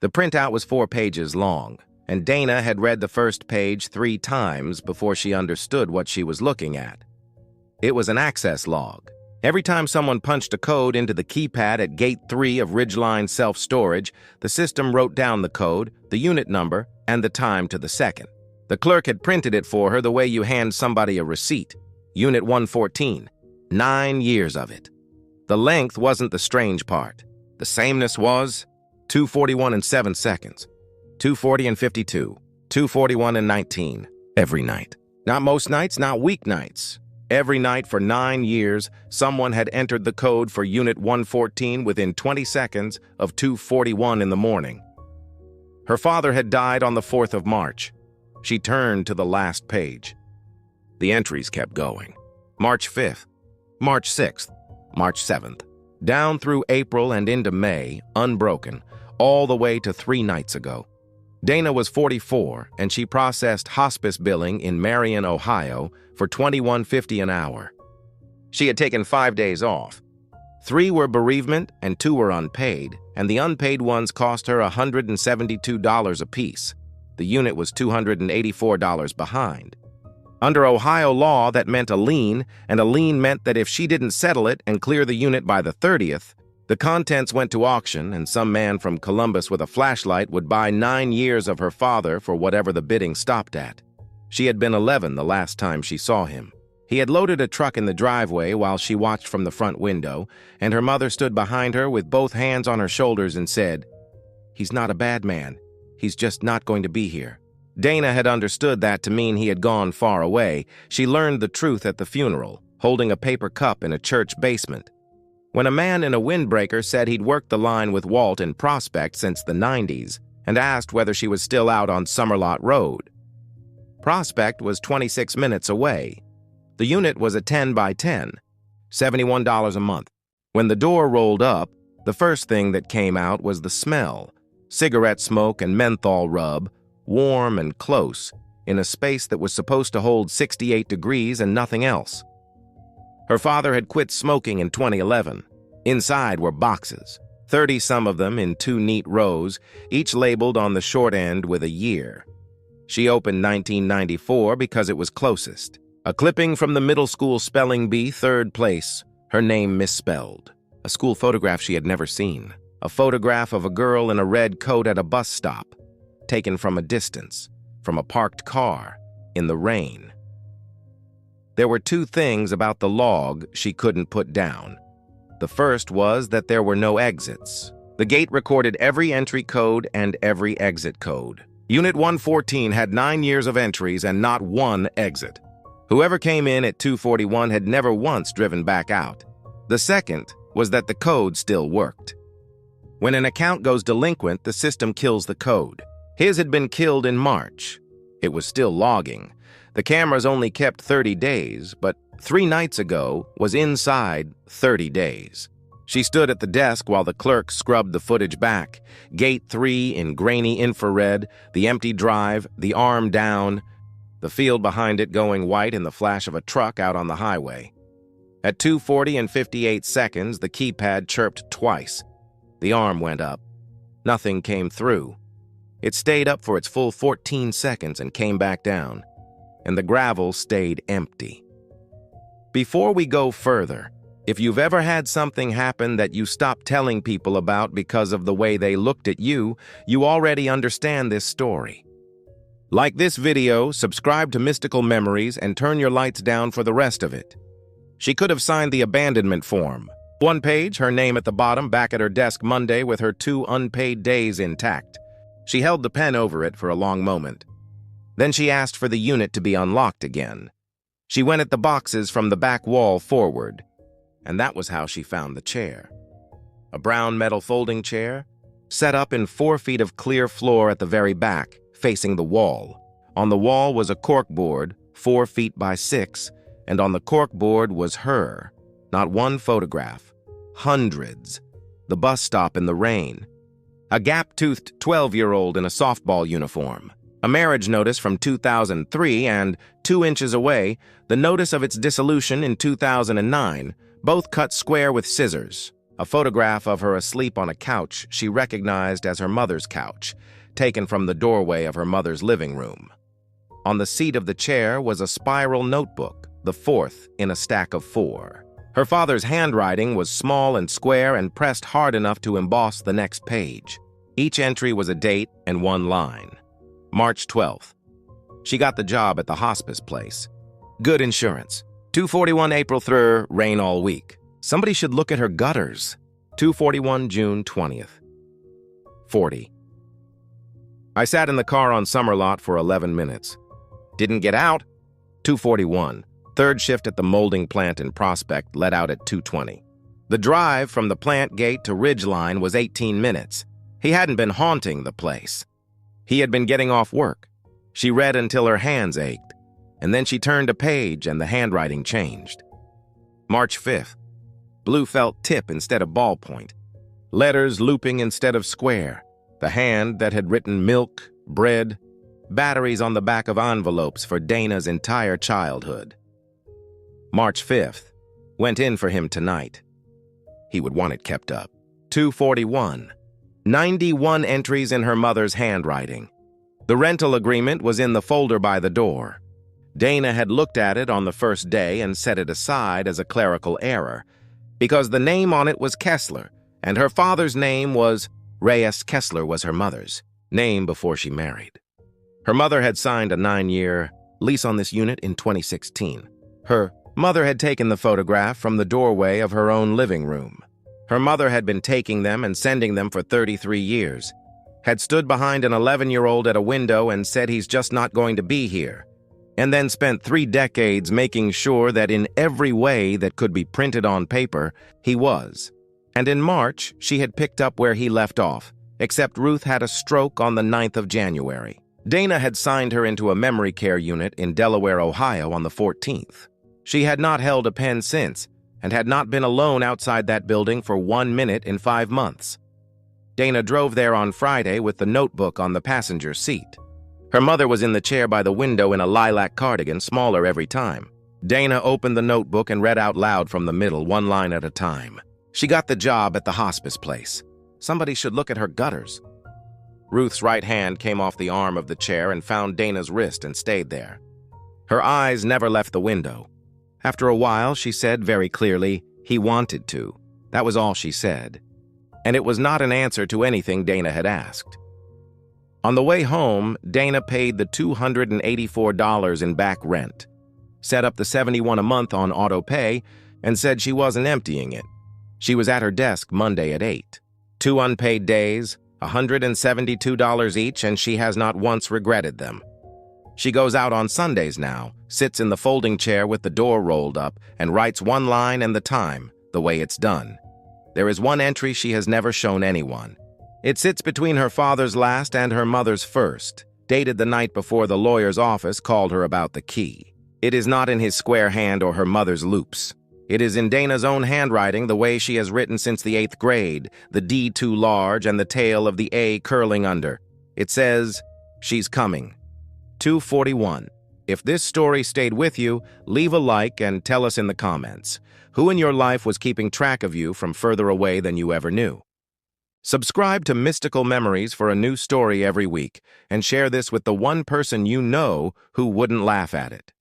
The printout was 4 pages long, and Dana had read the first page 3 times before she understood what she was looking at. It was an access log. Every time someone punched a code into the keypad at Gate 3 of Ridgeline Self-Storage, the system wrote down the code, the unit number, and the time to the second. The clerk had printed it for her the way you hand somebody a receipt. Unit 114. 9 years of it. The length wasn't the strange part. The sameness was 2:41 and 7 seconds, 2:40 and 52, 2:41 and 19, every night. Not most nights, not weeknights. Every night for 9 years, someone had entered the code for Unit 114 within 20 seconds of 2:41 in the morning. Her father had died on the 4th of March. She turned to the last page. The entries kept going. March 5th, March 6th, March 7th, down through April and into May, unbroken, all the way to 3 nights ago. Dana was 44, and she processed hospice billing in Marion, Ohio, for $21.50 an hour. She had taken 5 days off. 3 were bereavement and 2 were unpaid, and the unpaid ones cost her $172 apiece. The unit was $284 behind. Under Ohio law, that meant a lien, and a lien meant that if she didn't settle it and clear the unit by the 30th, the contents went to auction, and some man from Columbus with a flashlight would buy 9 years of her father for whatever the bidding stopped at. She had been 11 the last time she saw him. He had loaded a truck in the driveway while she watched from the front window, and her mother stood behind her with both hands on her shoulders and said, "He's not a bad man. He's just not going to be here." Dana had understood that to mean he had gone far away. She learned the truth at the funeral, holding a paper cup in a church basement. When a man in a windbreaker said he'd worked the line with Walt in Prospect since the 90s and asked whether she was still out on Summerlot Road. Prospect was 26 minutes away. The unit was a 10 by 10, $71 a month. When the door rolled up, the first thing that came out was the smell, cigarette smoke and menthol rub, warm and close, in a space that was supposed to hold 68 degrees and nothing else. Her father had quit smoking in 2011. Inside were boxes, 30-some of them in 2 neat rows, each labeled on the short end with a year. She opened 1994 because it was closest. A clipping from the middle school spelling bee, 3rd place, her name misspelled. A school photograph she had never seen. A photograph of a girl in a red coat at a bus stop, taken from a distance, from a parked car, in the rain. There were 2 things about the log she couldn't put down. The first was that there were no exits. The gate recorded every entry code and every exit code. Unit 114 had 9 years of entries and not 1 exit. Whoever came in at 2:41 had never once driven back out. The second was that the code still worked. When an account goes delinquent, the system kills the code. His had been killed in March. It was still logging. The cameras only kept 30 days, but 3 nights ago was inside 30 days. She stood at the desk while the clerk scrubbed the footage back. Gate 3 in grainy infrared, the empty drive, the arm down, the field behind it going white in the flash of a truck out on the highway. At 2:40 and 58 seconds, the keypad chirped twice. The arm went up. Nothing came through. It stayed up for its full 14 seconds and came back down, and the gravel stayed empty. Before we go further, if you've ever had something happen that you stopped telling people about because of the way they looked at you, you already understand this story. Like this video, subscribe to Mystical Memories, and turn your lights down for the rest of it. She could have signed the abandonment form. 1 page, her name at the bottom, back at her desk Monday with her 2 unpaid days intact. She held the pen over it for a long moment. Then she asked for the unit to be unlocked again. She went at the boxes from the back wall forward, and that was how she found the chair. A brown metal folding chair, set up in 4 feet of clear floor at the very back, facing the wall. On the wall was a corkboard, 4 feet by 6, and on the corkboard was her. Not 1 photograph. Hundreds. The bus stop in the rain. A gap-toothed 12-year-old in a softball uniform. A marriage notice from 2003, and 2 inches away, the notice of its dissolution in 2009, both cut square with scissors. a photograph of her asleep on a couch she recognized as her mother's couch, taken from the doorway of her mother's living room. On the seat of the chair was a spiral notebook, the fourth in a stack of 4. Her father's handwriting was small and square and pressed hard enough to emboss the next page. Each entry was a date and one line. March 12th. She got the job at the hospice place. Good insurance. 241 April 3rd, rain all week. Somebody should look at her gutters. 241 June 20th. 40. I sat in the car on Summerlot for 11 minutes. Didn't get out. 241. Third shift at the molding plant in Prospect let out at 2:20. The drive from the plant gate to Ridgeline was 18 minutes. He hadn't been haunting the place. He had been getting off work. She read until her hands ached, and then she turned a page and the handwriting changed. March 5th. Blue felt tip instead of ballpoint. Letters looping instead of square. The hand that had written milk, bread, batteries on the back of envelopes for Dana's entire childhood. March 5th. Went in for him tonight. He would want it kept up. 241. 91 entries in her mother's handwriting. The rental agreement was in the folder by the door. Dana had looked at it on the first day and set it aside as a clerical error, because the name on it was Kessler, and her father's name was Reyes. Kessler was her mother's name before she married. Her mother had signed a 9-year lease on this unit in 2016. Her mother had taken the photograph from the doorway of her own living room. Her mother had been taking them and sending them for 33 years, had stood behind an 11-year-old at a window and said he's just not going to be here, and then spent 3 decades making sure that in every way that could be printed on paper, he was. And in March, she had picked up where he left off, except Ruth had a stroke on the 9th of January. Dana had signed her into a memory care unit in Delaware, Ohio on the 14th. She had not held a pen since, and had not been alone outside that building for 1 minute in 5 months. Dana drove there on Friday with the notebook on the passenger seat. Her mother was in the chair by the window in a lilac cardigan, smaller every time. Dana opened the notebook and read out loud from the middle, one line at a time. She got the job at the hospice place. Somebody should look at her gutters. Ruth's right hand came off the arm of the chair and found Dana's wrist and stayed there. Her eyes never left the window. After a while, she said very clearly, he wanted to. That was all she said. And it was not an answer to anything Dana had asked. On the way home, Dana paid the $284 in back rent, set up the $71 a month on auto pay, and said she wasn't emptying it. She was at her desk Monday at 8. 2 unpaid days, $172 each, and she has not once regretted them. She goes out on Sundays now, sits in the folding chair with the door rolled up, and writes 1 line and the time, the way it's done. There is 1 entry she has never shown anyone. It sits between her father's last and her mother's first, dated the night before the lawyer's office called her about the key. It is not in his square hand or her mother's loops. It is in Dana's own handwriting, the way she has written since the 8th grade, the D too large and the tail of the A curling under. It says, "She's coming." 241. If this story stayed with you, leave a like and tell us in the comments. Who in your life was keeping track of you from further away than you ever knew? Subscribe to Mystical Memories for a new story every week, and share this with the one person you know who wouldn't laugh at it.